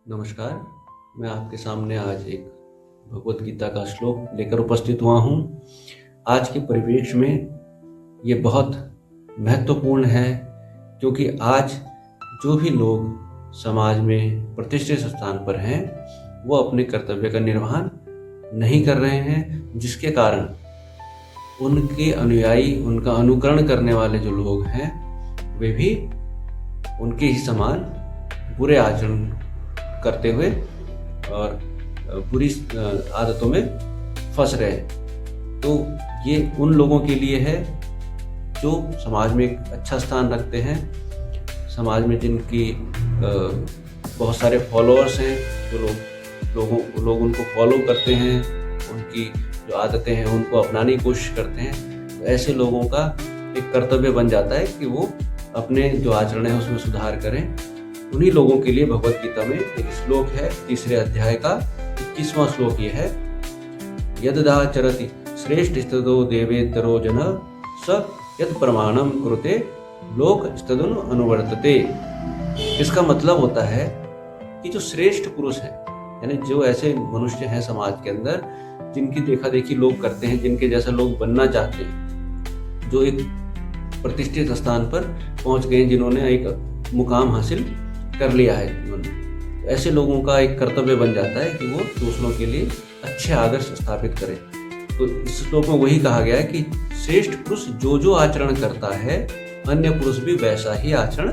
नमस्कार। मैं आपके सामने आज एक भगवत गीता का श्लोक लेकर उपस्थित हुआ हूँ। आज के परिवेश में ये बहुत महत्वपूर्ण है, क्योंकि आज जो भी लोग समाज में प्रतिष्ठित स्थान पर हैं वो अपने कर्तव्य का निर्वहन नहीं कर रहे हैं, जिसके कारण उनके अनुयायी, उनका अनुकरण करने वाले जो लोग हैं वे भी उनके ही समान बुरे आचरण करते हुए और बुरी आदतों में फंस रहे हैं। तो ये उन लोगों के लिए है जो समाज में एक अच्छा स्थान रखते हैं, समाज में जिनकी बहुत सारे फॉलोअर्स हैं, जो लोग उनको फॉलो करते हैं, उनकी जो आदतें हैं उनको अपनाने की कोशिश करते हैं। तो ऐसे लोगों का एक कर्तव्य बन जाता है कि वो अपने जो आचरण है उसमें सुधार करें। उन्हीं लोगों के लिए भगवत गीता में एक श्लोक है, 3 अध्याय का 21वां श्लोक ये है, यददाचरति श्रेष्ठस्ततो देवेतरो जन स यद प्रमाणम कुरुते लोक स्तदनु अनुवर्तते। इसका मतलब होता है कि जो श्रेष्ठ पुरुष हैं, यानी जो ऐसे मनुष्य हैं समाज के अंदर जिनकी देखा देखी लोग करते हैं, जिनके जैसा लोग बनना चाहते हैं, जो एक प्रतिष्ठित स्थान पर पहुंच गए, जिन्होंने एक मुकाम हासिल कर लिया है जीवन में, ऐसे लोगों का एक कर्तव्य बन जाता है कि वो दूसरों के लिए अच्छे आदर्श स्थापित करें। तो इस श्लोक में वही कहा गया है कि श्रेष्ठ पुरुष जो जो आचरण करता है अन्य पुरुष भी वैसा ही आचरण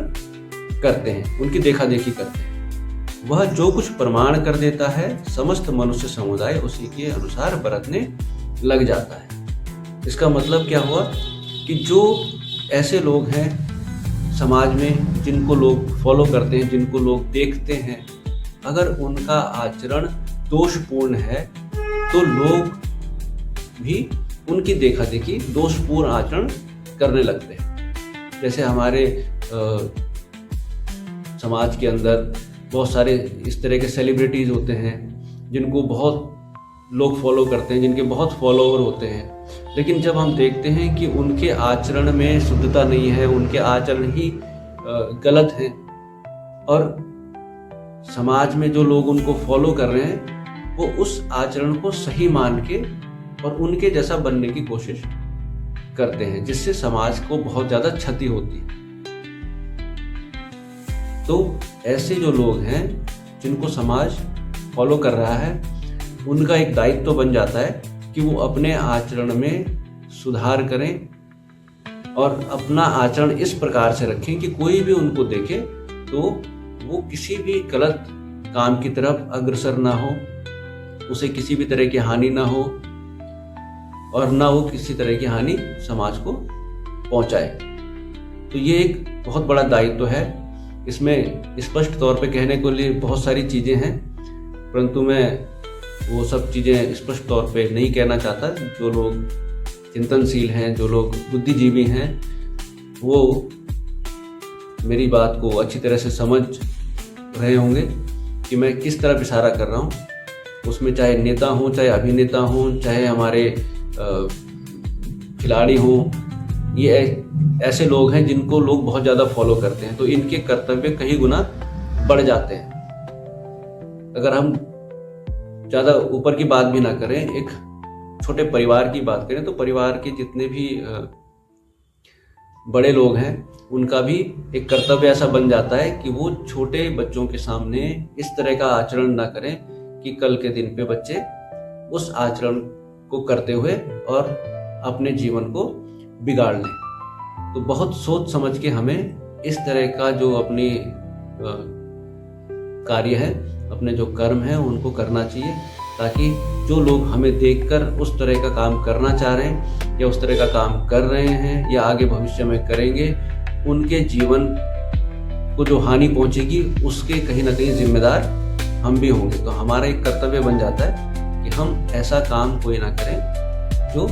करते हैं, उनकी देखा देखी करते हैं। वह जो कुछ प्रमाण कर देता है समस्त मनुष्य समुदाय उसी के अनुसार बरतने लग जाता है। इसका मतलब क्या हुआ कि जो ऐसे लोग हैं समाज में, जिनको लोग फॉलो करते हैं, जिनको लोग देखते हैं, अगर उनका आचरण दोषपूर्ण है तो लोग भी उनकी देखा देखी दोषपूर्ण आचरण करने लगते हैं। जैसे हमारे समाज के अंदर बहुत सारे इस तरह के सेलिब्रिटीज होते हैं जिनको बहुत लोग फॉलो करते हैं, जिनके बहुत फॉलोअर होते हैं, लेकिन जब हम देखते हैं कि उनके आचरण में शुद्धता नहीं है, उनके आचरण ही गलत हैं, और समाज में जो लोग उनको फॉलो कर रहे हैं वो उस आचरण को सही मान के और उनके जैसा बनने की कोशिश करते हैं, जिससे समाज को बहुत ज़्यादा क्षति होती है। तो ऐसे जो लोग हैं जिनको समाज फॉलो कर रहा है, उनका एक दायित्व तो बन जाता है कि वो अपने आचरण में सुधार करें और अपना आचरण इस प्रकार से रखें कि कोई भी उनको देखे तो वो किसी भी गलत काम की तरफ अग्रसर ना हो, उसे किसी भी तरह की हानि ना हो और ना वो किसी तरह की हानि समाज को पहुंचाए। तो ये एक बहुत बड़ा दायित्व है। इसमें स्पष्ट तौर पे कहने के लिए बहुत सारी चीज़ें हैं, परंतु मैं वो सब चीज़ें स्पष्ट तौर पे नहीं कहना चाहता। जो लोग चिंतनशील हैं, जो लोग बुद्धिजीवी हैं, वो मेरी बात को अच्छी तरह से समझ रहे होंगे कि मैं किस तरफ इशारा कर रहा हूँ। उसमें चाहे नेता हों, चाहे अभिनेता हों, चाहे हमारे खिलाड़ी हों, ये ऐसे लोग हैं जिनको लोग बहुत ज़्यादा फॉलो करते हैं, तो इनके कर्तव्य कई गुना बढ़ जाते हैं। अगर हम ज़्यादा ऊपर की बात भी ना करें, एक छोटे परिवार की बात करें, तो परिवार के जितने भी बड़े लोग हैं उनका भी एक कर्तव्य ऐसा बन जाता है कि वो छोटे बच्चों के सामने इस तरह का आचरण ना करें कि कल के दिन पे बच्चे उस आचरण को करते हुए और अपने जीवन को बिगाड़ लें। तो बहुत सोच समझ के हमें इस तरह का जो अपनी कार्य है, अपने जो कर्म है उनको करना चाहिए, ताकि जो लोग हमें देखकर उस तरह का काम करना चाह रहे हैं या उस तरह का काम कर रहे हैं या आगे भविष्य में करेंगे, उनके जीवन को जो हानि पहुंचेगी उसके कहीं ना कहीं जिम्मेदार हम भी होंगे। तो हमारा एक कर्तव्य बन जाता है कि हम ऐसा काम कोई ना करें जो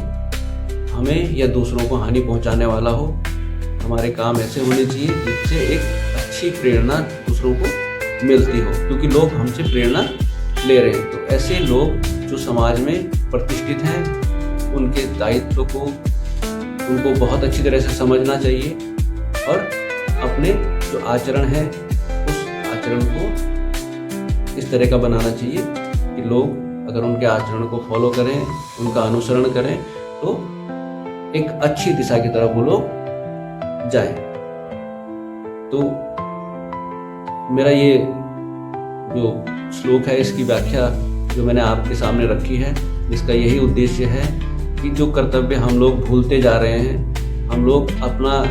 हमें या दूसरों को हानि पहुंचाने वाला हो। हमारे काम ऐसे होने चाहिए जिससे एक अच्छी प्रेरणा दूसरों को मिलती हो, क्योंकि लोग हमसे प्रेरणा ले रहे हैं। तो ऐसे लोग जो समाज में प्रतिष्ठित हैं, उनके दायित्व को उनको बहुत अच्छी तरह से समझना चाहिए और अपने जो आचरण है उस आचरण को इस तरह का बनाना चाहिए कि लोग अगर उनके आचरण को फॉलो करें, उनका अनुसरण करें, तो एक अच्छी दिशा की तरफ वो लोग जाएं। तो मेरा ये जो श्लोक है, इसकी व्याख्या जो मैंने आपके सामने रखी है, इसका यही उद्देश्य है कि जो कर्तव्य हम लोग भूलते जा रहे हैं, हम लोग अपना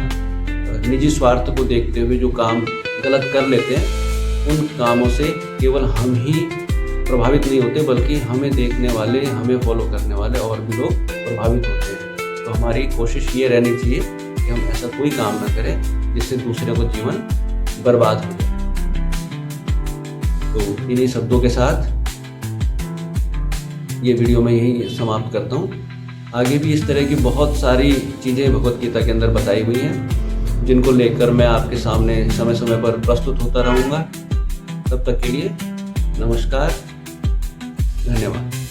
निजी स्वार्थ को देखते हुए जो काम गलत कर लेते हैं, उन कामों से केवल हम ही प्रभावित नहीं होते, बल्कि हमें देखने वाले, हमें फॉलो करने वाले और भी लोग प्रभावित होते हैं। तो हमारी कोशिश ये रहनी चाहिए कि हम ऐसा कोई काम ना करें जिससे दूसरे को जीवन बर्बाद हो जाए। तो इन्हीं शब्दों के साथ ये वीडियो मैं यहीं समाप्त करता हूँ। आगे भी इस तरह की बहुत सारी चीज़ें भगवत गीता के अंदर बताई हुई हैं, जिनको लेकर मैं आपके सामने समय समय पर प्रस्तुत होता रहूँगा। तब तक के लिए नमस्कार, धन्यवाद।